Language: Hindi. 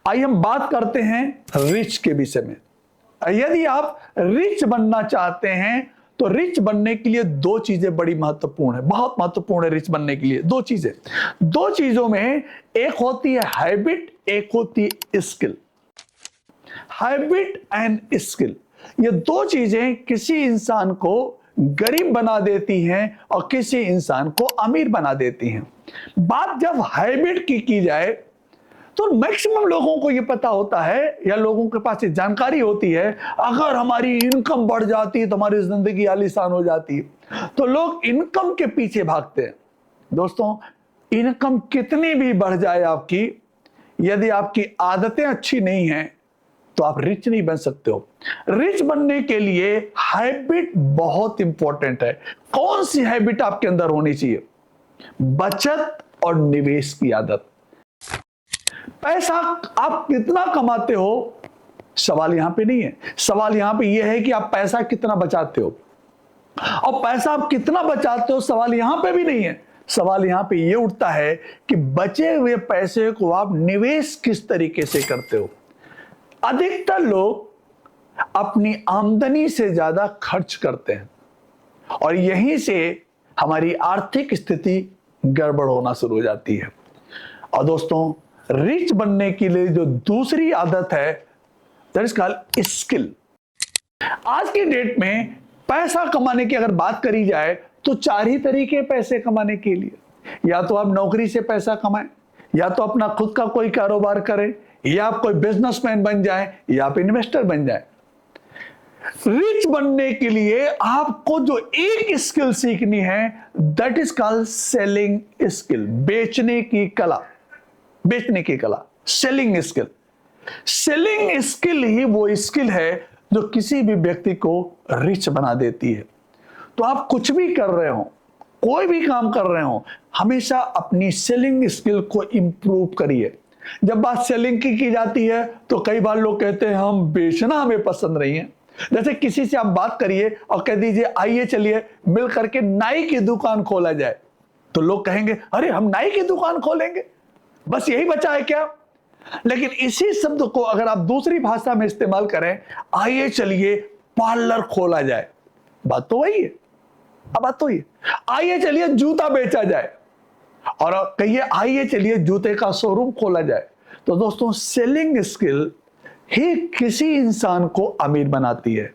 आइए हम बात करते हैं रिच के विषय में। यदि आप रिच बनना चाहते हैं तो रिच बनने के लिए दो चीजें बड़ी महत्वपूर्ण है, बहुत महत्वपूर्ण है। रिच बनने के लिए दो चीजें, दो चीजों में एक होती है हैबिट, एक होती है स्किल। हैबिट एंड स्किल, ये दो चीजें किसी इंसान को गरीब बना देती हैं और किसी इंसान को अमीर बना देती हैं। बात जब हैबिट की जाए तो मैक्सिमम लोगों को यह पता होता है या लोगों के पास ये जानकारी होती है, अगर हमारी इनकम बढ़ जाती है तो हमारी जिंदगी आलीशान हो जाती है। तो लोग इनकम के पीछे भागते हैं। दोस्तों, इनकम कितनी भी बढ़ जाए आपकी, यदि आपकी आदतें अच्छी नहीं हैं तो आप रिच नहीं बन सकते हो। रिच बनने के लिए हैबिट बहुत इंपॉर्टेंट है। कौन सी हैबिट आपके अंदर होनी चाहिए? बचत और निवेश की आदत। पैसा आप कितना कमाते हो, सवाल यहां पे नहीं है। सवाल यहां पे यह है कि आप पैसा कितना बचाते हो, और पैसा आप कितना बचाते हो सवाल यहां पे भी नहीं है। सवाल यहां पे यह उठता है कि बचे हुए पैसे को आप निवेश किस तरीके से करते हो। अधिकतर लोग अपनी आमदनी से ज्यादा खर्च करते हैं और यहीं से हमारी आर्थिक स्थिति गड़बड़ होना शुरू हो जाती है। और दोस्तों, रिच बनने के लिए जो दूसरी आदत है, दैट इज कॉल्ड स्किल। आज की डेट में पैसा कमाने की अगर बात करी जाए तो चार ही तरीके पैसे कमाने के लिए। या तो आप नौकरी से पैसा कमाएं, या तो अपना खुद का कोई कारोबार करें, या आप कोई बिजनेसमैन बन जाएं, या आप इन्वेस्टर बन जाएं। रिच बनने के लिए आपको जो एक स्किल सीखनी है, that is called selling skill. बेचने की कला, बेचने की कला, सेलिंग स्किल। सेलिंग स्किल ही वो स्किल है जो किसी भी व्यक्ति को रिच बना देती है। तो आप कुछ भी कर रहे हो, कोई भी काम कर रहे हो, हमेशा अपनी सेलिंग स्किल को इंप्रूव करिए। जब बात सेलिंग की जाती है तो कई बार लोग कहते हैं हम बेचना हमें पसंद नहीं है। जैसे किसी से आप बात करिए और कह दीजिए आइए चलिए मिल करके नाई की दुकान खोला जाए, तो लोग कहेंगे अरे हम नाई की दुकान खोलेंगे, बस यही बचा है क्या? लेकिन इसी शब्द को अगर आप दूसरी भाषा में इस्तेमाल करें, आइए चलिए पार्लर खोला जाए, बात तो वही है। अब बात तो वही है, आइए चलिए जूता बेचा जाए, और कहिए आइए चलिए जूते का शोरूम खोला जाए। तो दोस्तों, सेलिंग स्किल ही किसी इंसान को अमीर बनाती है।